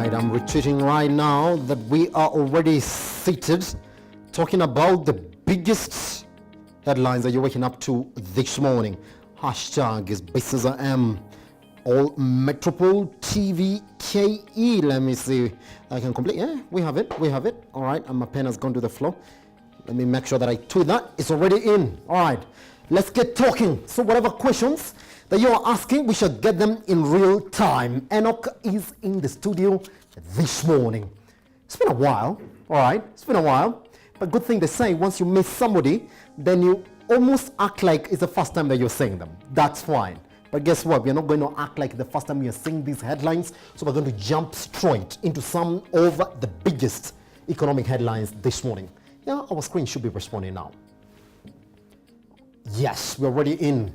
right, I'm retweeting right now that we are already seated talking about the biggest headlines that you're waking up to this morning. Hashtag is BusinessIM, all Metropole TV KE. Let me see. I can complete. Yeah, we have it. All right, and my pen has gone to the floor. Let me make sure that I tweet that. It's already in. All right, let's get talking. So whatever questions that you are asking, we shall get them in real time. Enock is in the studio this morning. It's been a while, all right? It's been a while. But good thing they say, once you miss somebody, then you almost act like it's the first time that you're seeing them. That's fine. But guess what? We're not going to act like the first time you're seeing these headlines. So we're going to jump straight into some of the biggest economic headlines this morning. Yeah, our screen should be responding now. Yes, we're already in.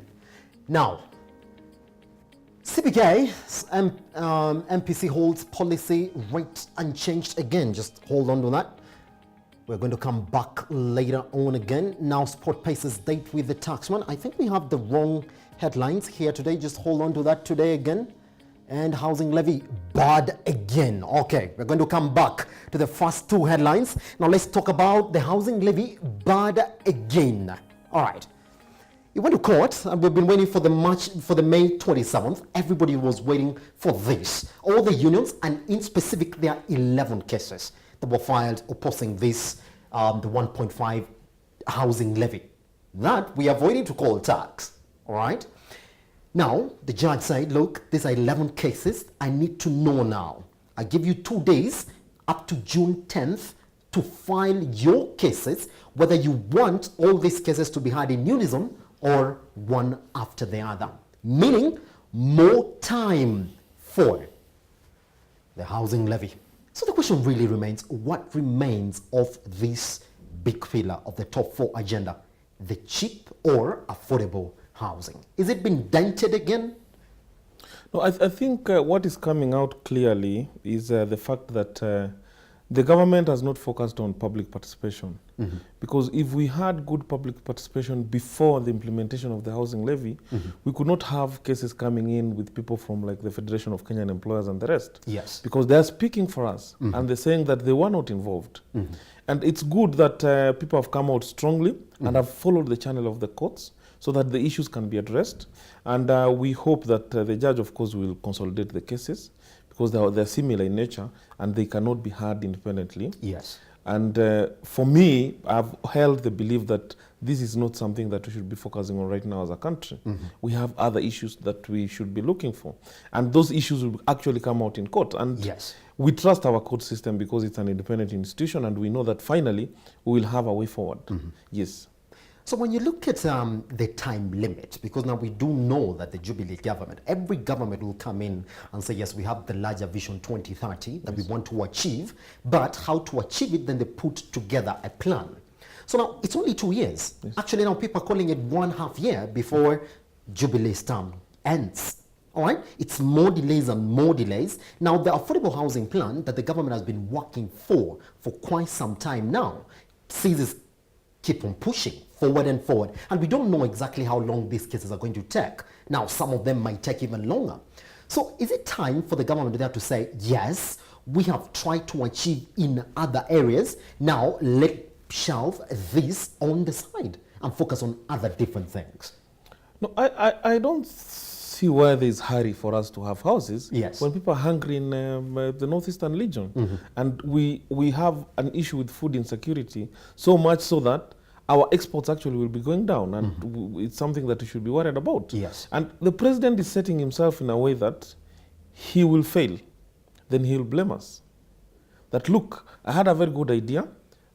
Now, CBK MPC holds policy rate unchanged again. Just hold on to that. We're going to come back later on again. Now, Sport Paces date with the taxman. I think we have the wrong headlines here today. Just hold on to that today again. And housing levy barred again. Okay, we're going to come back to the first two headlines. Now, let's talk about the housing levy barred again. All right. It went to court, and we've been waiting for the May 27th. Everybody was waiting for this. All the unions, and in specific, there are 11 cases that were filed opposing this, the 1.5 housing levy. That we are waiting to call tax, all right? Now, the judge said, look, these are 11 cases. I need to know now. I give you 2 days up to June 10th to file your cases, whether you want all these cases to be heard in unison or one after the other, meaning more time for the housing levy. So the question really remains, what remains of this big pillar of the top 4 agenda, the cheap or affordable housing? Is it been dented again? No, I think what is coming out clearly is the fact that the government has not focused on public participation. Mm-hmm. Because if we had good public participation before the implementation of the housing levy, mm-hmm. we could not have cases coming in with people from like the Federation of Kenyan Employers and the rest. Yes. Because they're speaking for us, mm-hmm. and they're saying that they were not involved. Mm-hmm. And it's good that people have come out strongly, mm-hmm. and have followed the channel of the courts so that the issues can be addressed. And we hope that the judge, of course, will consolidate the cases, because they're similar in nature and they cannot be heard independently. Yes. And for me, I've held the belief that this is not something that we should be focusing on right now as a country. Mm-hmm. We have other issues that we should be looking for. And those issues will actually come out in court. And yes. we trust our court system because it's an independent institution, and we know that finally we will have a way forward. Mm-hmm. Yes. So when you look at the time limit, because now we do know that the Jubilee government, every government will come in and say, yes, we have the larger vision 2030 that yes. we want to achieve, but how to achieve it, then they put together a plan. So now it's only 2 years. Yes. Actually, now people are calling it 1.5 year before Jubilee's term ends. All right? It's more delays and more delays. Now, the affordable housing plan that the government has been working for quite some time now sees this keep on pushing forward and forward. And we don't know exactly how long these cases are going to take. Now, some of them might take even longer. So is it time for the government there to say, yes, we have tried to achieve in other areas. Now, let's shelve this on the side and focus on other different things? No, I don't see why there is hurry for us to have houses. Yes. When people are hungry in the northeastern region. Mm-hmm. And we have an issue with food insecurity, so much so that our exports actually will be going down, and mm-hmm. it's something that we should be worried about. Yes. And the president is setting himself in a way that he will fail, then he'll blame us. That, look, I had a very good idea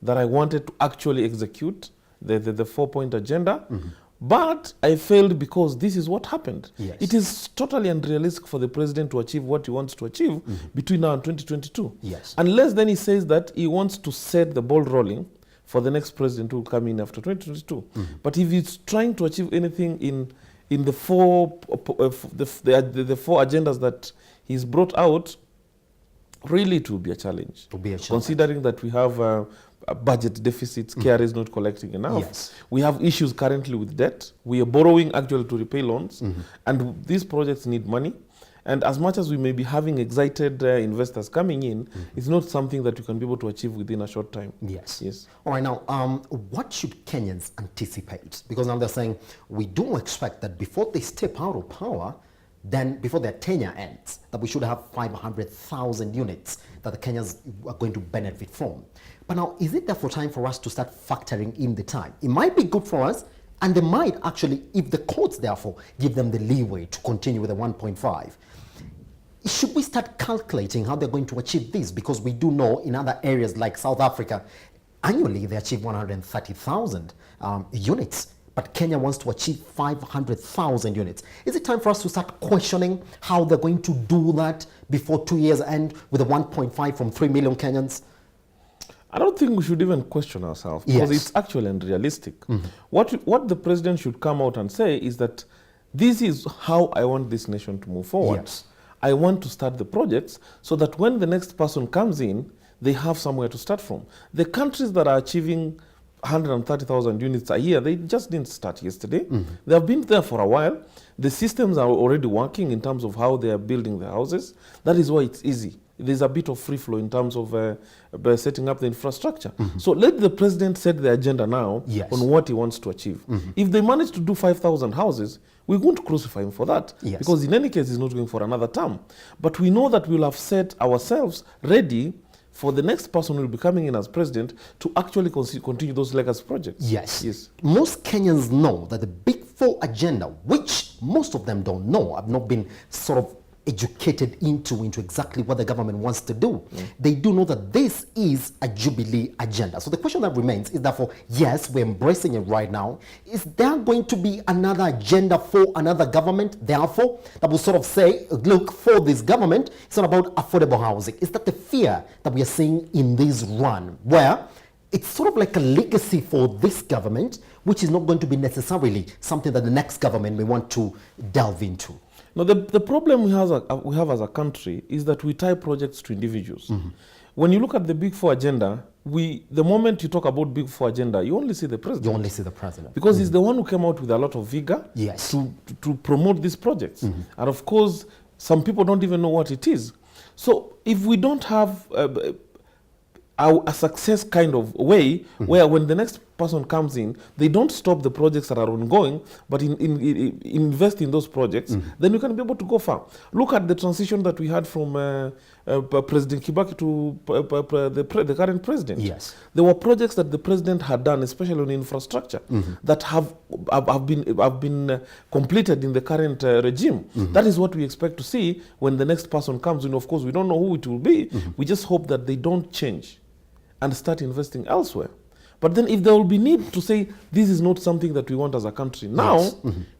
that I wanted to actually execute the 4-point agenda, mm-hmm. but I failed because this is what happened. Yes. It is totally unrealistic for the president to achieve what he wants to achieve mm-hmm. between now and 2022. Yes. Unless then he says that he wants to set the ball rolling for the next president who will come in after 2022. Mm-hmm. But if he's trying to achieve anything in the four agendas that he's brought out, really it will be a challenge. Considering that we have budget deficits, care is not collecting enough. Yes. We have issues currently with debt. We are borrowing actually to repay loans. Mm-hmm. And these projects need money. And as much as we may be having excited investors coming in, it's not something that you can be able to achieve within a short time. Yes. Yes. All right, now, what should Kenyans anticipate? Because now they're saying, we do expect that before they step out of power, then before their tenure ends, that we should have 500,000 units that the Kenyans are going to benefit from. But now, is it therefore time for us to start factoring in the time? It might be good for us, and they might actually, if the courts therefore give them the leeway to continue with the 1.5, should we start calculating how they're going to achieve this? Because we do know in other areas like South Africa, annually they achieve 130,000 units. But Kenya wants to achieve 500,000 units. Is it time for us to start questioning how they're going to do that before 2 years end with a 1.5 from 3 million Kenyans? I don't think we should even question ourselves, because it's actually unrealistic. What the president should come out and say is that this is how I want this nation to move forward. Yes. I want to start the projects so that when the next person comes in, they have somewhere to start from. The countries that are achieving 130,000 units a year, they just didn't start yesterday. They have been there for a while. The systems are already working in terms of how they are building the houses. That is why it's easy. There's a bit of free flow in terms of setting up the infrastructure. So let the president set the agenda now on what he wants to achieve. If they manage to do 5,000 houses, we won't crucify him for that, because in any case, he's not going for another term. But we know that we'll have set ourselves ready for the next person who will be coming in as president to actually continue those legacy projects. Yes. Most Kenyans know that the Big Four agenda, which most of them don't know, have not been sort of educated into exactly what the government wants to do. They do know that this is a Jubilee agenda. So the question that remains is therefore, yes, we're embracing it right now. Is there going to be another agenda for another government, therefore, that will sort of say, look, for this government, it's not about affordable housing? Is that the fear that we are seeing in this run, where it's sort of like a legacy for this government, which is not going to be necessarily something that the next government may want to delve into? Now, the problem we have as a country is that we tie projects to individuals. When you look at the Big Four agenda, the moment you talk about Big Four agenda, you only see the president. You only see the president. Because he's the one who came out with a lot of vigor to promote these projects. And of course, some people don't even know what it is. So if we don't have a success kind of way, where when the next person comes in, they don't stop the projects that are ongoing, but invest in those projects, then we can be able to go far. Look at the transition that we had from President Kibaki to the current president. Yes. There were projects that the president had done, especially on infrastructure, that have been completed in the current regime. That is what we expect to see when the next person comes in. Of course, we don't know who it will be. We just hope that they don't change and start investing elsewhere. But then if there will be need to say, this is not something that we want as a country now,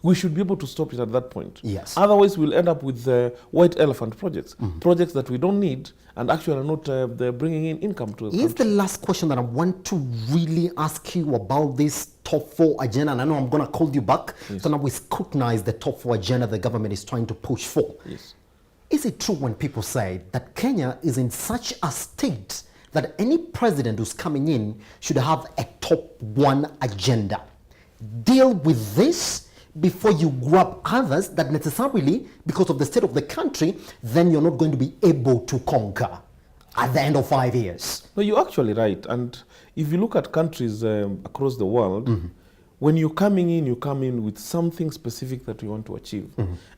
we should be able to stop it at that point. Yes. Otherwise, we'll end up with white elephant projects, projects that we don't need and actually are not they're bringing in income to the Here's country. the last question that I want to really ask you about this top four agenda. And I know I'm going to call you back. So now we scrutinize the top four agenda the government is trying to push for. Yes. Is it true when people say that Kenya is in such a state that any president who's coming in should have a top one agenda? Deal with this before you grab others that necessarily, because of the state of the country, then you're not going to be able to conquer at the end of 5 years. No, you're actually right. And if you look at countries across the world, when you're coming in, you come in with something specific that you want to achieve.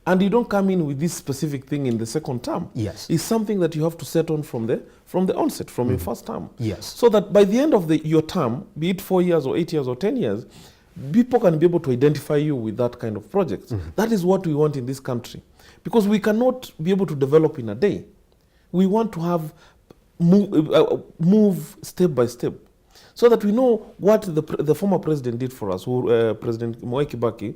And you don't come in with this specific thing in the second term. Yes. It's something that you have to set on from the onset, from your first term. Yes. So that by the end of your term, be it 4 years or 8 years or 10 years, people can be able to identify you with that kind of project. That is what we want in this country. Because we cannot be able to develop in a day. We want to have move step by step, so that we know what the former president did for us, President Mwai Kibaki.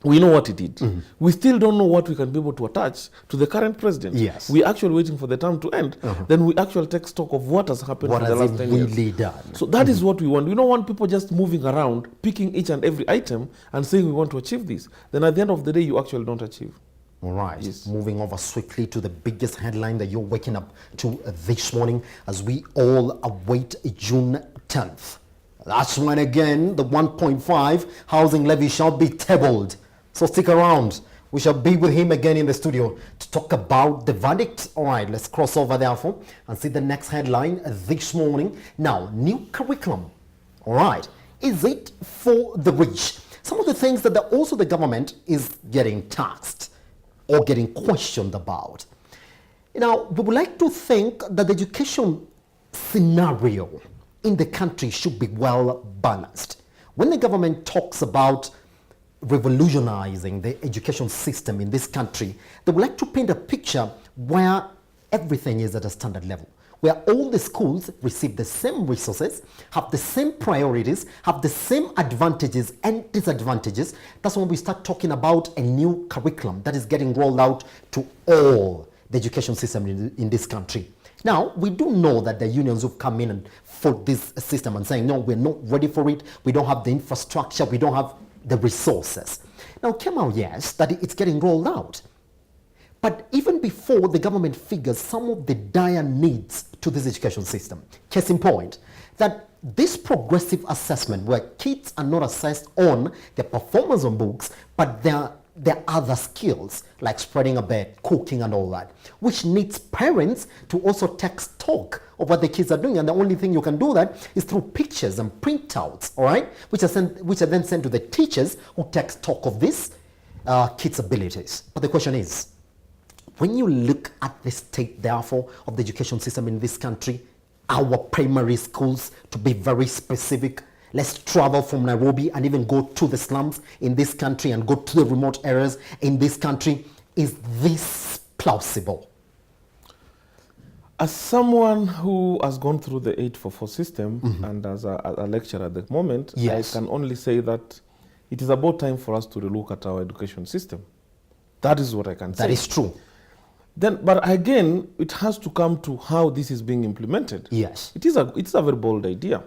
We know what he did. We still don't know what we can be able to attach to the current president. Yes. We're actually waiting for the term to end. Then we actually take stock of what has happened What in the has last it 10 years. really done? So that is what we want. We don't want people just moving around, picking each and every item and saying we want to achieve this. Then at the end of the day, you actually don't achieve. All right, Yes. moving over swiftly to the biggest headline that you're waking up to this morning as we all await June 10th. That's when again the 1.5 housing levy shall be tabled. So stick around. We shall be with him again in the studio to talk about the verdict. All right, let's cross over therefore and see the next headline this morning. Now, new curriculum. All right, is it for the rich? Some of the things that also the government is getting taxed or getting questioned about. Now, we would like to think that the education scenario in the country should be well balanced. When the government talks about revolutionizing the education system in this country, they would like to paint a picture where everything is at a standard level, where all the schools receive the same resources, have the same priorities, have the same advantages and disadvantages. That's when we start talking about a new curriculum that is getting rolled out to all the education system in this country. Now, we do know that the unions have come in and fought this system and saying, no, we're not ready for it. We don't have the infrastructure. We don't have the resources. Now, came out, yes, that it's getting rolled out. But even before the government figures some of the dire needs to this education system, case in point, that this progressive assessment where kids are not assessed on their performance on books, but their other skills like spreading a bed, cooking and all that, which needs parents to also take stock of what the kids are doing. And the only thing you can do that is through pictures and printouts, all right, which are then sent to the teachers who take stock of this kids' abilities. But the question is, when you look at the state, therefore, of the education system in this country, our primary schools, to be very specific, let's travel from Nairobi and even go to the slums in this country and go to the remote areas in this country. Is this plausible? As someone who has gone through the 844 system and as a lecturer at the moment, yes, I can only say that it is about time for us to relook at our education system. That is what I can say. That is true. Then, but again, it has to come to how this is being implemented. Yes. It's a very bold idea,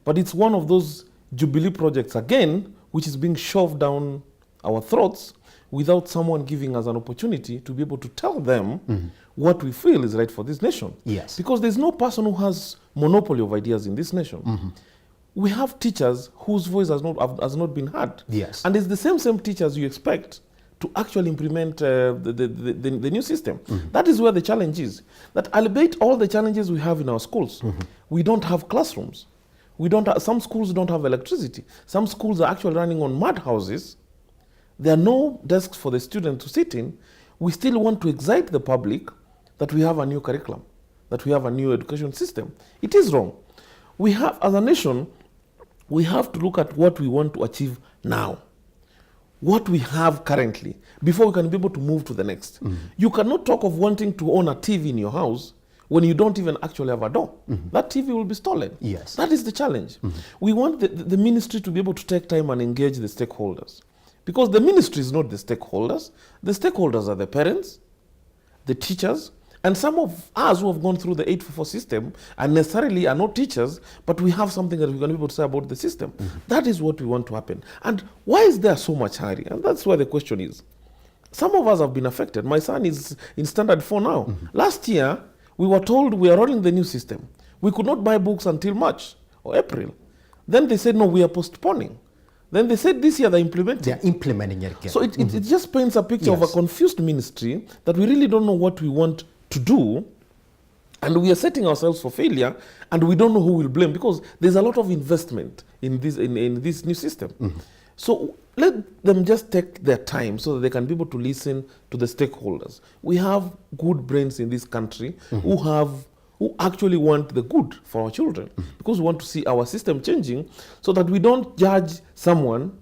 but it's one of those Jubilee projects again, which is being shoved down our throats without someone giving us an opportunity to be able to tell them what we feel is right for this nation. Yes. Because there's no person who has monopoly of ideas in this nation. We have teachers whose voice has not been heard. Yes. And it's the same teachers you expect to actually implement the new system. That is where the challenge is. That albeit all the challenges we have in our schools, we don't have classrooms. Some schools don't have electricity. Some schools are actually running on mud houses. There are no desks for the students to sit in. We still want to excite the public that we have a new curriculum, that we have a new education system. It is wrong. We have, as a nation, we have to look at what we want to achieve now, what we have currently, before we can be able to move to the next. You cannot talk of wanting to own a TV in your house when you don't even actually have a door. That TV will be stolen. Yes. That is the challenge. We want the ministry to be able to take time and engage the stakeholders. Because the ministry is not the stakeholders. The stakeholders are the parents, the teachers, and some of us who have gone through the 844 system and necessarily are not teachers, but we have something that we can be able to say about the system. That is what we want to happen. And why is there so much hurry? And that's where the question is. Some of us have been affected. My son is in standard 4 now. Last year, we were told we are running the new system. We could not buy books until March or April. Then they said, no, we are postponing. Then they said this year they're implementing. They're implementing it again. So it just paints a picture of a confused ministry that we really don't know what we want to do, and we are setting ourselves for failure, and we don't know who will blame, because there's a lot of investment in this new system. So let them just take their time so that they can be able to listen to the stakeholders. We have good brains in this country who actually want the good for our children, because we want to see our system changing so that we don't judge someone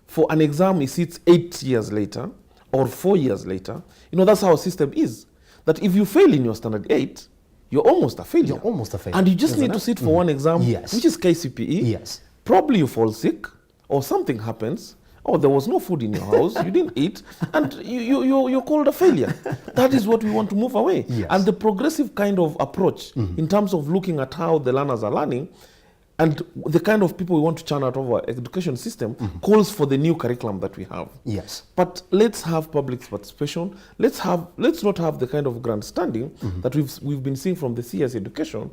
for an exam he sits 8 years later or 4 years later. You know, that's how our system is. That if you fail in your standard 8, you're almost a failure. You're almost a failure. And you just need to sit for one exam, which is KCPE. Yes. Probably you fall sick, or something happens, or there was no food in your house, you didn't eat, and you're called a failure. That is what we want to move away. Yes. And the progressive kind of approach in terms of looking at how the learners are learning and the kind of people we want to churn out of our education system calls for the new curriculum that we have. Yes. But let's have public participation. Let's not have the kind of grandstanding that we've been seeing from the CS education.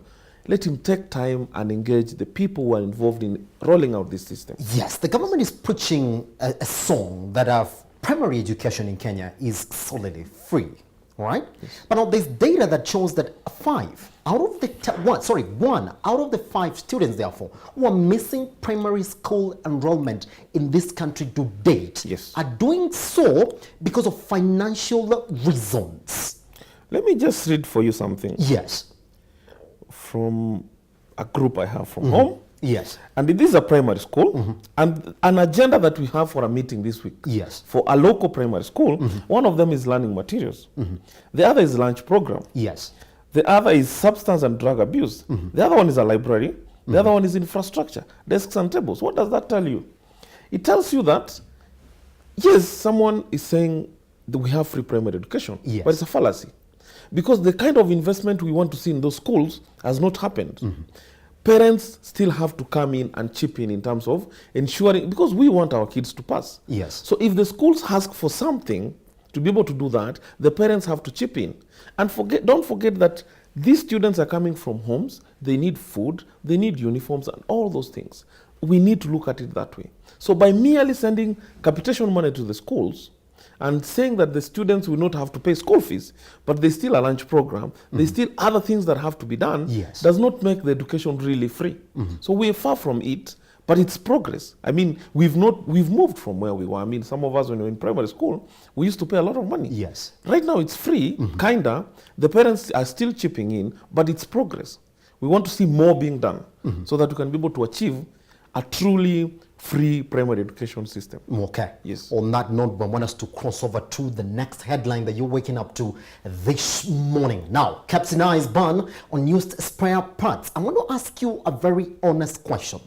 Let him take time and engage the people who are involved in rolling out this system. Yes, the government is preaching a song that I've primary education in Kenya is solidly free, right? Yes. But now there's data that shows that one out of the 5 students, therefore, who are missing primary school enrollment in this country to date, yes, are doing so because of financial reasons. Let me just read for you something. Yes. From a group I have from home. Yes. And this is a primary school, and an agenda that we have for a meeting this week. Yes. For a local primary school, one of them is learning materials. The other is lunch program. Yes. The other is substance and drug abuse. The other one is a library. The other one is infrastructure, desks and tables. What does that tell you? It tells you that, yes, someone is saying that we have free primary education, yes, but it's a fallacy. Because the kind of investment we want to see in those schools has not happened. Parents still have to come in and chip in terms of ensuring, because we want our kids to pass. Yes. So if the schools ask for something to be able to do that, the parents have to chip in. And don't forget that these students are coming from homes, they need food, they need uniforms and all those things. We need to look at it that way. So by merely sending capitation money to the schools, and saying that the students will not have to pay school fees, but there's still a lunch program, there's still other things that have to be done, yes, does not make the education really free. So we're far from it, but it's progress. I mean, we've moved from where we were. I mean, some of us when we were in primary school, we used to pay a lot of money. Yes. Right now it's free, kinda. The parents are still chipping in, but it's progress. We want to see more being done so that we can be able to achieve a truly free primary education system. Okay. Yes. On that note, I want us to cross over to the next headline that you're waking up to this morning. Now, capsicum ban on used spare parts. I want to ask you a very honest question,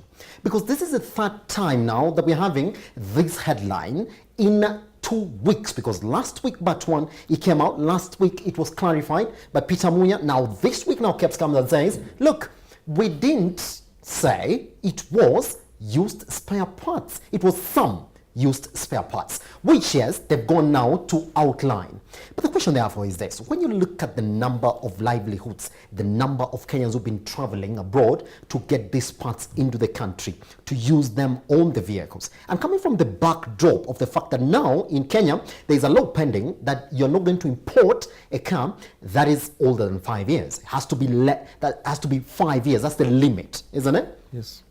because this is the 3rd time now that we're having this headline in 2 weeks, because last week but one it came out, last week it was clarified by Peter Munya. Now this week now Caps comes and says, look, we didn't say it was used spare parts, it was some used spare parts, which, yes, they've gone now to outline. But the question therefore is this: when you look at the number of livelihoods, the number of Kenyans who've been traveling abroad to get these parts into the country, to use them on the vehicles, and coming from the backdrop of the fact that now in Kenya there's a law pending that you're not going to import a car that is older than 5 years. It has to be that has to be 5 years. That's the limit, isn't it? Yes.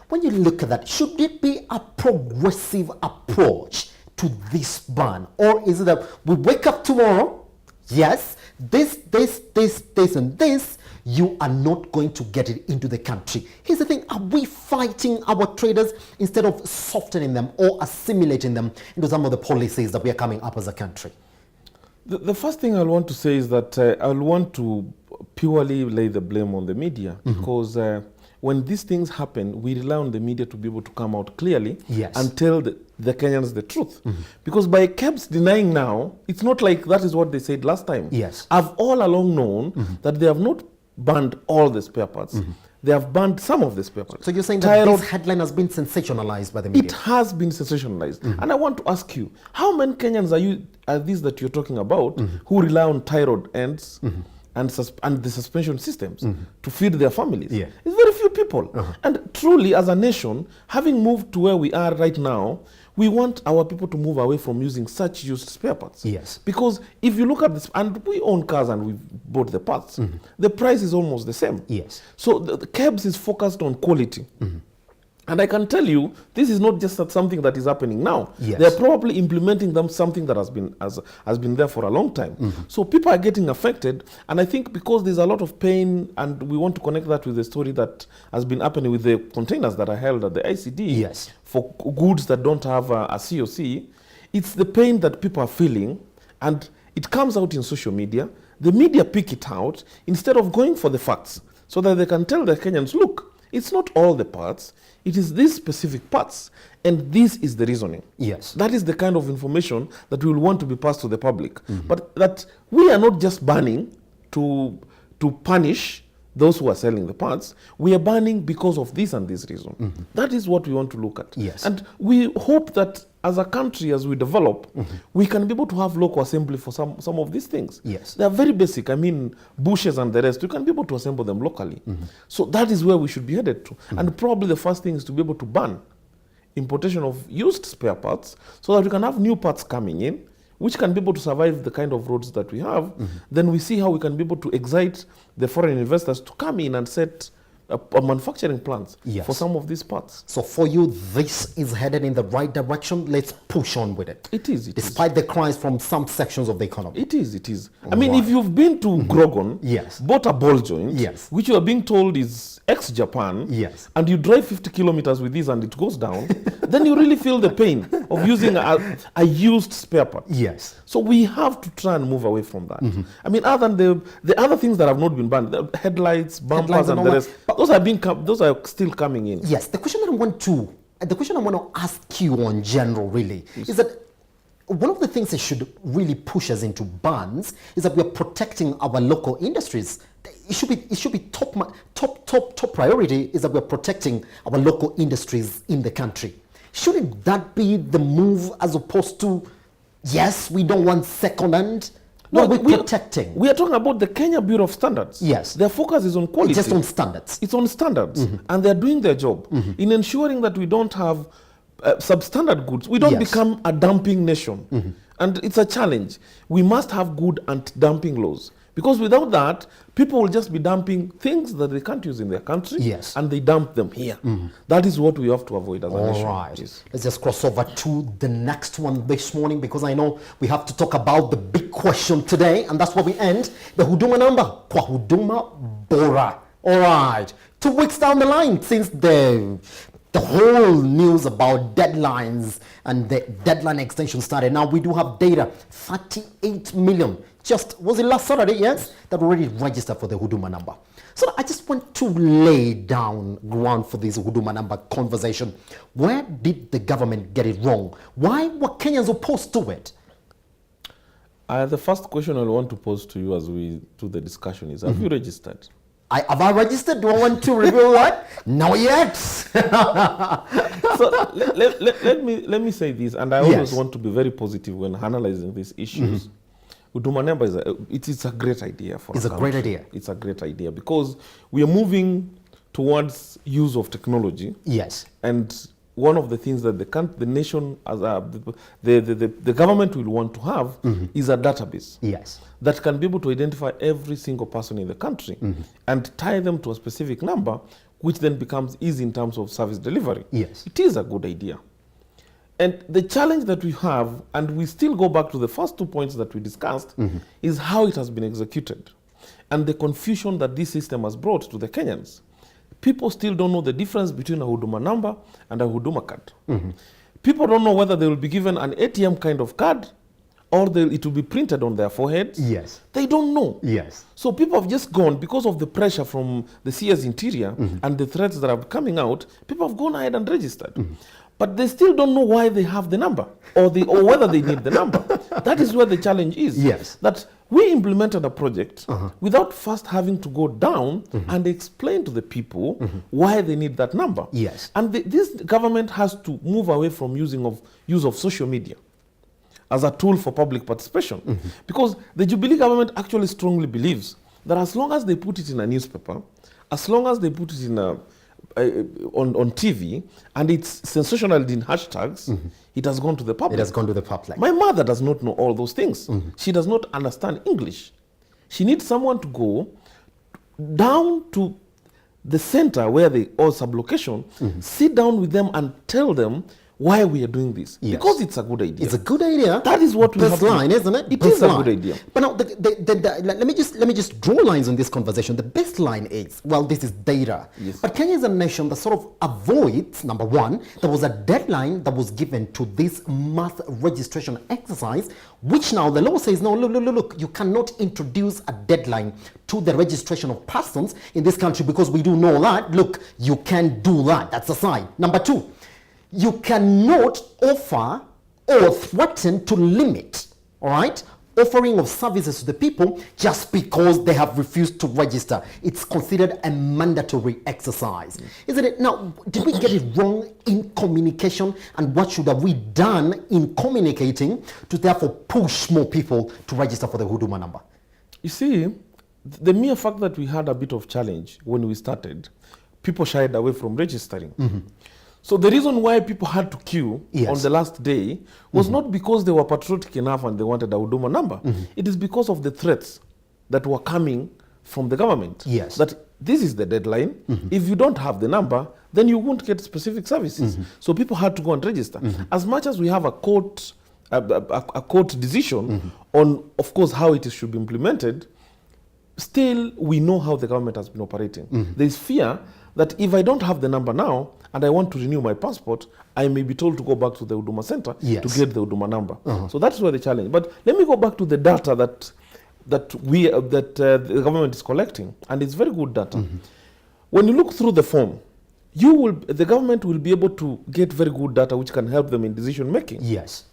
When you look at that, should it be a progressive approach to this ban? Or is it that we wake up tomorrow, yes, this, and this, you are not going to get it into the country? Here's the thing: are we fighting our traders instead of softening them or assimilating them into some of the policies that we are coming up as a country? The first thing I'll want to say is that I'll want to purely lay the blame on the media, because when these things happen, we rely on the media to be able to come out clearly, yes, and tell the Kenyans the truth. Because by KEBS denying now, it's not like that is what they said last time. Yes. I've all along known that they have not banned all the spare parts. They have banned some of the spare parts. So you're saying that this headline has been sensationalized by the media? It has been sensationalized. And I want to ask you, how many Kenyans are these that you're talking about who rely on thyroid ends and the suspension systems to feed their families? Yeah. It's very few people. And truly, as a nation, having moved to where we are right now, we want our people to move away from using such used spare parts. Yes. Because if you look at this, and we own cars and we bought the parts, the price is almost the same. Yes. So the KEBS is focused on quality. And I can tell you, this is not just something that is happening now. Yes. They're probably implementing something that has been there for a long time. So people are getting affected, and I think because there's a lot of pain, and we want to connect that with the story that has been happening with the containers that are held at the ICD, yes, for goods that don't have a COC. It's the pain that people are feeling, and it comes out in social media. The media pick it out instead of going for the facts, so that they can tell the Kenyans, look, it's not all the parts, it is these specific parts, and this is the reasoning. Yes. That is the kind of information that we will want to be passed to the public. But that we are not just banning to punish those who are selling the parts, we are banning because of this and this reason. That is what we want to look at. Yes. And we hope that as a country, as we develop, we can be able to have local assembly for some of these things. Yes. They are very basic. I mean, bushes and the rest, you can be able to assemble them locally. So that is where we should be headed to. And probably the first thing is to be able to ban importation of used spare parts so that we can have new parts coming in, which can be able to survive the kind of roads that we have. Then we see how we can be able to excite the foreign investors to come in and set a manufacturing plants Yes. for some of these parts. So for you, this is headed in the right direction. Let's push on with it. It is. Despite the cries from some sections of the economy. It is. I mean, if you've been to Grogon, Yes. bought a ball joint, Yes. which you are being told is ex-Japan, Yes. and you drive 50 kilometers with this and it goes down, then you really feel the pain of using a used spare part. Yes. So we have to try and move away from that. I mean, other than the other things that have not been banned, the headlights, bumpers, Headlights and and the all rest, that. those are still coming in. Yes. The question I want to ask you on general really is that one of the things that should really push us into bans is that we're protecting our local industries. It should be top priority is that we're protecting our local industries in the country. Shouldn't that be the move as opposed to, yes, we don't want second-hand? No, we're protecting. We are talking about the Kenya Bureau of Standards. Yes. Their focus is on quality. Just on standards. It's on standards. And they're doing their job in ensuring that we don't have substandard goods. We don't Yes. become a dumping nation. And it's a challenge. We must have good anti-dumping laws. Because without that, people will just be dumping things that they can't use in their country. Yes. And they dump them here. That is what we have to avoid as a All nation. right. Yes. Let's just cross over to the next one this morning because I know we have to talk about the big question today, and that's where we end. The Huduma number. Kwa Huduma Bora. All right. 2 weeks down the line since the whole news about deadlines and the deadline extension started. Now we do have data. 38 million. Was it last Saturday, yes, that already registered for the Huduma number. So I just want to lay down ground for this Huduma number conversation. Where did the government get it wrong? Why were Kenyans opposed to it? The first question I want to pose to you as we do the discussion is, have you registered? Have I registered? Do I want to reveal that? Not yet. So let me say this, and I always Yes. want to be very positive when analyzing these issues. Huduma number is a great idea for It's our a great country. idea. It's a great idea because we are moving towards use of technology, Yes. and one of the things that the nation, as the government will want to have, is a database Yes. that can be able to identify every single person in the country and tie them to a specific number, which then becomes easy in terms of service delivery. Yes. It is a good idea. And the challenge that we have, and we still go back to the first 2 points that we discussed, is how it has been executed and the confusion that this system has brought to the Kenyans. People still don't know the difference between a Huduma number and a Huduma card. People don't know whether they will be given an ATM kind of card or it will be printed on their foreheads. Yes. They don't know. Yes. So people have just gone, because of the pressure from the CS Interior and the threats that are coming out, people have gone ahead and registered. But they still don't know why they have the number or whether they need the number. That is where the challenge is. Yes. That we implemented a project without first having to go down and explain to the people why they need that number. Yes. And this government has to move away from use of social media as a tool for public participation. Because the Jubilee government actually strongly believes that as long as they put it in a newspaper, as long as they put it in on TV, and it's sensationalized in hashtags, it has gone to the public. It has gone to the public. My mother does not know all those things. She does not understand English. She needs someone to go down to the center where they all sublocation, sit down with them and tell them why we are doing this. Yes. Because it's a good idea. It's a good idea. That is what we have to do. Baseline, isn't it? It is a Baseline. good idea. But now, let me just draw lines on this conversation. The baseline is, well, this is data. Yes. But Kenya is a nation that sort of avoids, number one, there was a deadline that was given to this mass registration exercise, which now the law says, no, look, you cannot introduce a deadline to the registration of persons in this country because we do know that. Look, you can't do that. That's a sign. Number two, you cannot offer or threaten to limit, all right, offering of services to the people just because they have refused to register. It's considered a mandatory exercise. Isn't it? Now, did we get it wrong in communication? And what should have we done in communicating to therefore push more people to register for the Huduma number? You see, the mere fact that we had a bit of challenge when we started, people shied away from registering. So the reason why people had to queue Yes. on the last day was not because they were patriotic enough and they wanted a Huduma number. It is because of the threats that were coming from the government. Yes. That this is the deadline. If you don't have the number, then you won't get specific services. So people had to go and register. As much as we have a court decision on, of course, how it should be implemented, still we know how the government has been operating. There is fear that if I don't have the number now and I want to renew my passport, I may be told to go back to the Huduma Center Yes. to get the Huduma number. So that's where the challenge. But let me go back to the data that the government is collecting, and it's very good data. When you look through the form, the government will be able to get very good data which can help them in decision making. Yes.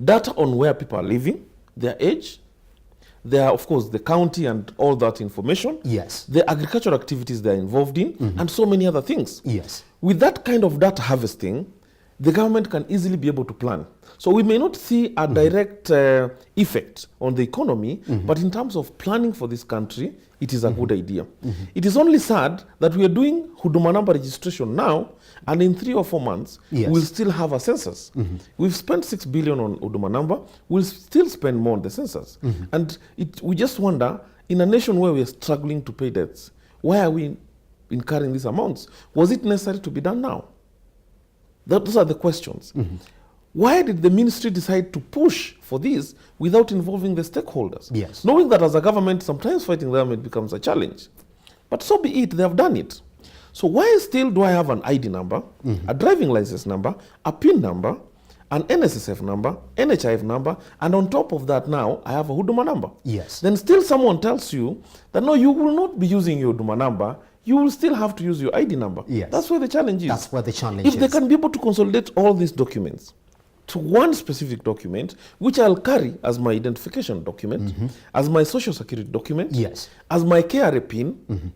Data on where people are living, their age, there are, of course, the county and all that information. Yes. The agricultural activities they're involved in, and so many other things. Yes. With that kind of data harvesting, the government can easily be able to plan. So we may not see a direct effect on the economy, but in terms of planning for this country, it is a good idea. It is only sad that we are doing Huduma number registration now, and in 3 or 4 months, Yes. we'll still have a census. We've spent 6 billion on Huduma number, we'll still spend more on the census. And we just wonder, in a nation where we are struggling to pay debts, why are we incurring these amounts? Was it necessary to be done now? Those are the questions. Why did the ministry decide to push for this without involving the stakeholders? Yes. Knowing that as a government, sometimes fighting the government becomes a challenge. But so be it, they have done it. So why still do I have an ID number, a driving license number, a PIN number, an NSSF number, NHIF number, and on top of that now, I have a Huduma number? Yes. Then still someone tells you that no, you will not be using your Huduma number, you will still have to use your ID number. Yes. That's where the challenge is. That's where the challenge If is. they can be able to consolidate all these documents to one specific document, which I'll carry as my identification document, as my social security document, Yes. as my KRA PIN,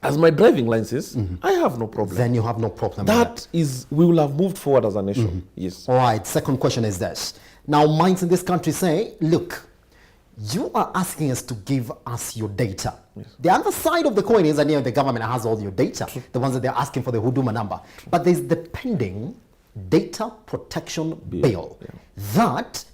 as my driving license, I have no problem. Then you have no problem with that. That is, we will have moved forward as a nation. Yes. All right, second question is this. Now, minds in this country say, look, you are asking us to give us your data. The other side of the coin is that the government has all your data, the ones that they're asking for the Huduma number. But there's the pending data protection bill that,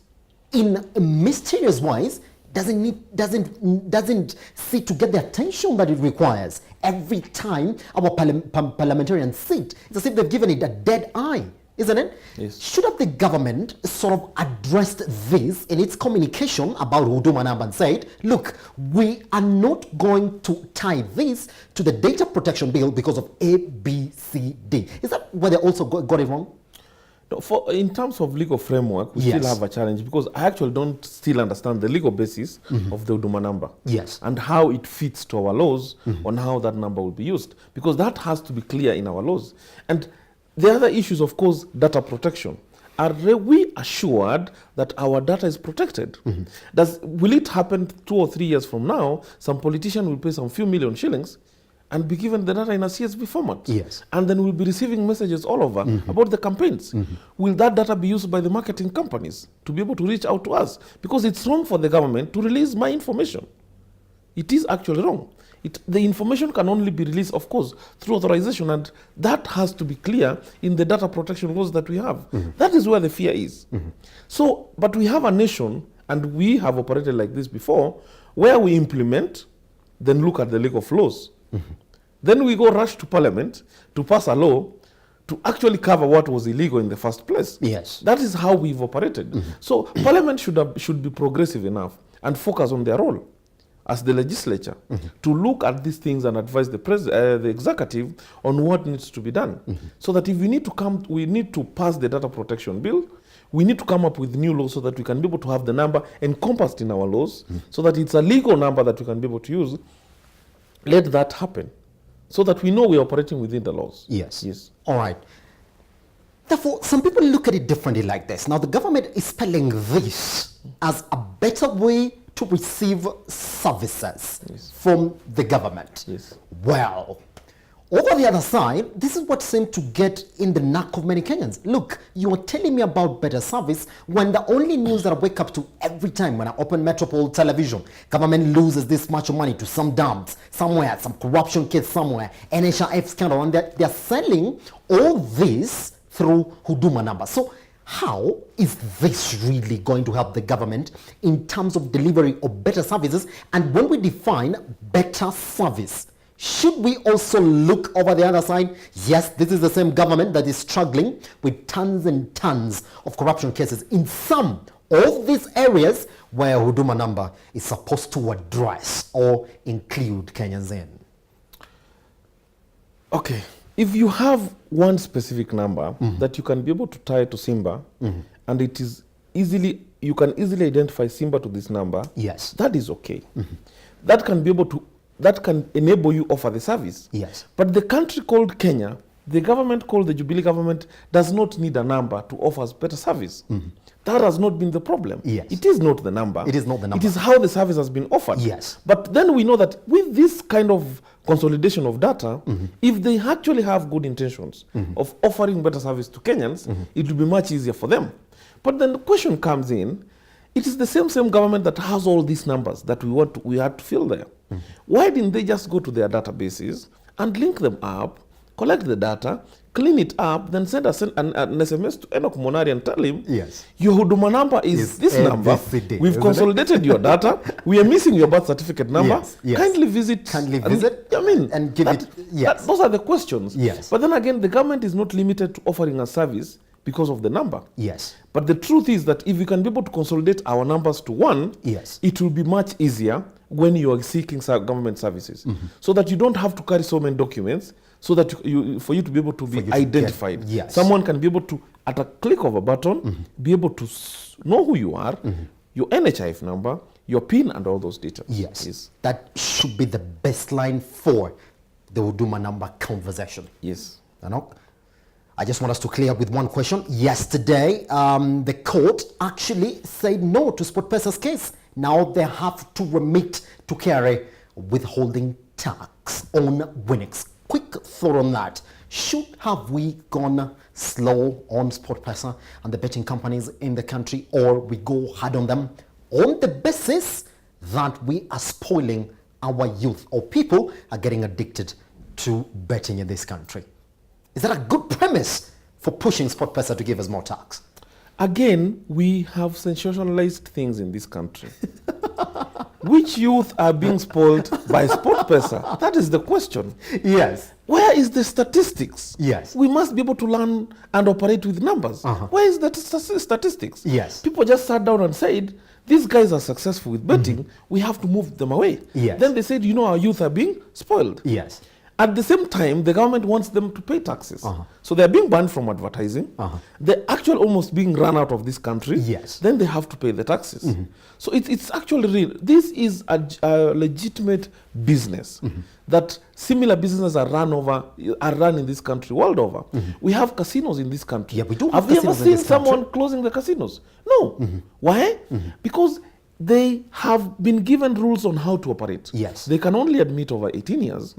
in a mysterious ways, doesn't seek to get the attention that it requires. Every time our parliamentarians sit, it's as if they've given it a dead eye, isn't it? Yes. Should have the government sort of addressed this in its communication about Huduma number and said, look, we are not going to tie this to the data protection bill because of A, B, C, D. Is that where they also got it wrong? No, in terms of legal framework, we Yes. still have a challenge because I actually don't still understand the legal basis of the Huduma number. Yes. And how it fits to our laws on how that number will be used. Because that has to be clear in our laws. And the other issues, of course, data protection. Are we assured that our data is protected? Will it happen 2 or 3 years from now, some politician will pay some few million shillings and be given the data in a CSV format? Yes. And then we'll be receiving messages all over about the campaigns. Will that data be used by the marketing companies to be able to reach out to us? Because it's wrong for the government to release my information. It is actually wrong. The information can only be released, of course, through authorization, and that has to be clear in the data protection laws that we have. That is where the fear is. So, but we have a nation, and we have operated like this before, where we implement, then look at the legal flaws. Then we go rush to parliament to pass a law to actually cover what was illegal in the first place. Yes. That is how we've operated. So parliament should be progressive enough and focus on their role as the legislature to look at these things and advise the executive on what needs to be done. So that if we need to pass the data protection bill, we need to come up with new laws so that we can be able to have the number encompassed in our laws, so that it's a legal number that we can be able to use. Let that happen, so that we know we're operating within the laws. Yes. Yes. All right. Therefore, some people look at it differently like this. Now, the government is spelling this as a better way to receive services from the government. Yes. Well, Over the other side, this is what seemed to get in the knack of many Kenyans. Look, you're telling me about better service when the only news that I wake up to every time when I open Metropole television, government loses this much money to some dams somewhere, some corruption case somewhere, NHIF scandal, and they're selling all this through Huduma number. So how is this really going to help the government in terms of delivery of better services? And when we define better service, should we also look over the other side? Yes, this is the same government that is struggling with tons and tons of corruption cases in some of these areas where Huduma number is supposed to address or include Kenyans in. Okay, if you have one specific number that you can be able to tie to Simba, and it is easily, you can easily identify Simba to this number, yes, that is okay. That can be able to, that can enable you offer the service. Yes. But the country called Kenya, the government called the Jubilee government, does not need a number to offer better service. That has not been the problem. Yes. It is not the number. It is not the number. It is how the service has been offered. Yes. But then we know that with this kind of consolidation of data, if they actually have good intentions of offering better service to Kenyans, it will be much easier for them. But then the question comes in, it is the same government that has all these numbers that we had to fill there. Why didn't they just go to their databases and link them up, collect the data, clean it up, then send an SMS to Enock Monari and tell him, yes, your Huduma number is this number. We've consolidated your data. We are missing your birth certificate number. Yes, yes. Kindly visit. And give it. Yes. Those are the questions. Yes. But then again, the government is not limited to offering a service because of the number. Yes. But the truth is that if we can be able to consolidate our numbers to one, yes, it will be much easier when you are seeking government services, so that you don't have to carry so many documents, so that for you to be able to be identified. Yes. Someone can be able to, at a click of a button, be able to know who you are, your NHIF number, your PIN, and all those details. Yes. That should be the baseline for the Huduma number conversation. Yes. Enock? I just want us to clear up with one question. Yesterday, the court actually said no to SportPesa's case. Now they have to remit to KRA withholding tax on winnings. Quick thought on that. Have we gone slow on SportPesa and the betting companies in the country, or we go hard on them on the basis that we are spoiling our youth, or people are getting addicted to betting in this country? Is that a good premise for pushing SportPesa to give us more tax? Again, we have sensationalized things in this country. Which youth are being spoiled by SportPesa? That is the question. Yes. Where is the statistics? Yes. We must be able to learn and operate with numbers. Where is the statistics? Yes. People just sat down and said, these guys are successful with betting, we have to move them away. Yes. Then they said, our youth are being spoiled. Yes. At the same time, the government wants them to pay taxes. So they're being banned from advertising. They're actually almost being run out of this country. Yes. Then they have to pay the taxes. So it's actually real. This is a legitimate business that similar businesses are run in this country world over. We have casinos in this country. Yeah, we do have you ever seen someone closing the casinos? No. Why? Because they have been given rules on how to operate. Yes. They can only admit over 18 years.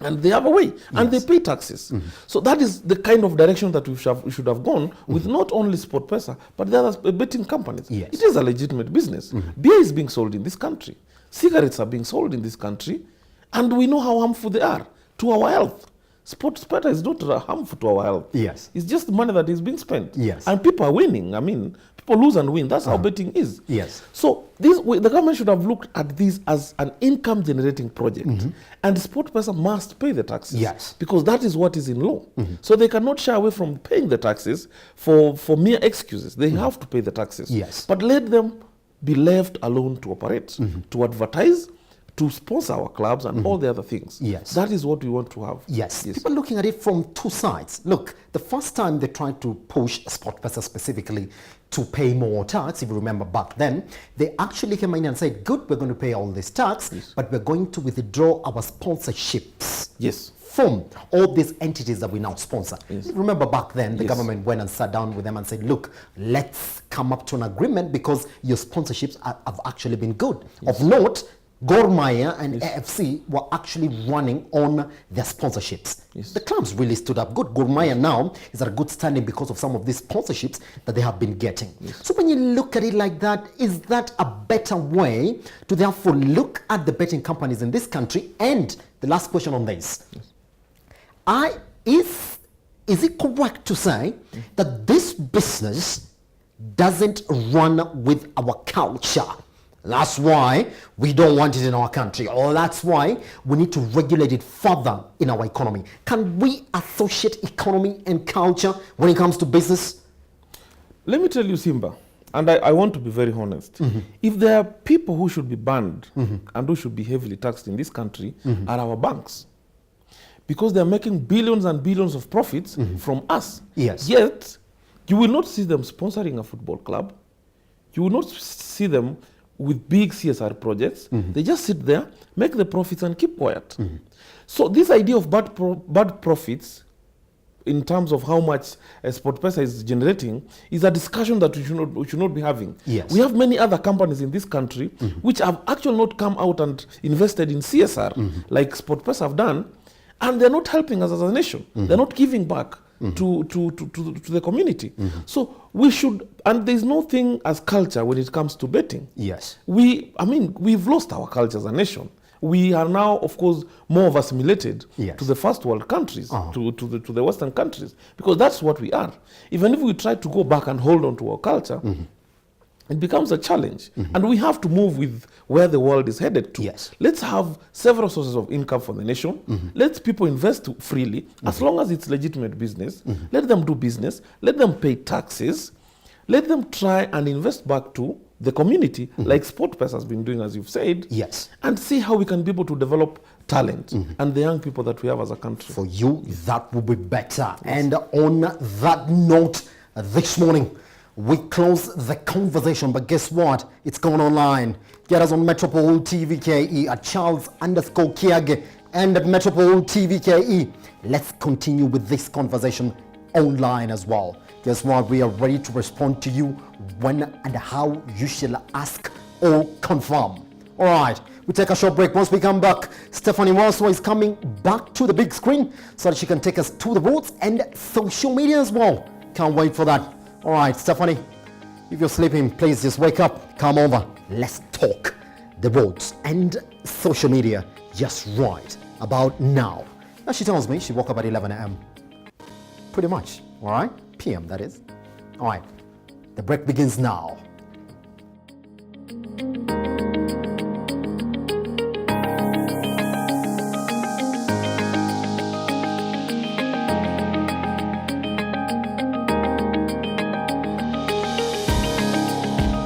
And they have a way, and they pay taxes. So that is the kind of direction that we should have gone with not only SportPesa, but the other betting companies. Yes. It is a legitimate business. Beer is being sold in this country. Cigarettes are being sold in this country, and we know how harmful they are to our health. SportPesa is not harmful to our health. Yes. It's just money that is being spent. Yes. And people are winning. I mean, people lose and win. That's how betting is. Yes. So the government should have looked at this as an income generating project. And SportPesa must pay the taxes. Yes. Because that is what is in law. So they cannot shy away from paying the taxes for mere excuses. They have to pay the taxes. Yes. But let them be left alone to operate, to advertise, to sponsor our clubs and all the other things. Yes. That is what we want to have. Yes. People are looking at it from two sides. Look, the first time they tried to push SportPesa specifically to pay more tax, if you remember back then, they actually came in and said, good, we're going to pay all this tax, but we're going to withdraw our sponsorships. Yes. From all these entities that we now sponsor. Remember back then, the government went and sat down with them and said, look, let's come up to an agreement because your sponsorships have actually been good. Of note, Gor Mahia and AFC were actually running on their sponsorships. Yes. The clubs really stood up good. Gor Mahia now is at a good standing because of some of these sponsorships that they have been getting. Yes. So when you look at it like that, is that a better way to therefore look at the betting companies in this country? And the last question on this. Yes. Is it correct to say that this business doesn't run with our culture? That's why we don't want it in our country, or that's why we need to regulate it further in our economy. Can we associate economy and culture when it comes to business? Let me tell you, Simba, and I want to be very honest. If there are people who should be banned and who should be heavily taxed in this country are our banks, because they're making billions and billions of profits from us. Yes. Yet, you will not see them sponsoring a football club. You will not see them with big CSR projects. They just sit there, make the profits and keep quiet. So this idea of bad profits in terms of how much SportPesa is generating is a discussion that we should not be having. Yes. We have many other companies in this country which have actually not come out and invested in CSR like SportPesa have done, and they're not helping us as a nation. They're not giving back to the community. So we should, and there's no thing as culture when it comes to betting. Yes. We've lost our culture as a nation. We are now, of course, more of assimilated to the first world countries, to the Western countries, because that's what we are. Even if we try to go back and hold on to our culture, it becomes a challenge. And we have to move with where the world is headed to. Yes. Let's have several sources of income for the nation. Let people invest freely, as long as it's legitimate business. Let them do business. Let them pay taxes. Let them try and invest back to the community, like SportPesa has been doing, as you've said. Yes. And see how we can be able to develop talent and the young people that we have as a country. For you, that will be better. Yes. And on that note, this morning, we close the conversation, but guess what? It's going online. Get us on Metropole TV KE at Charles_Kiage and at Metropole TV KE. Let's continue with this conversation online as well. Guess what? We are ready to respond to you when and how you shall ask or confirm. All right, we take a short break. Once we come back, Stephanie Warswa is coming back to the big screen so that she can take us to the roads and social media as well. Can't wait for that. All right, Stephanie, if you're sleeping, please just wake up, come over. Let's talk the roads and social media just right about now. Now she tells me she woke up at 11 a.m. Pretty much, all right? PM, that is. All right, the break begins now.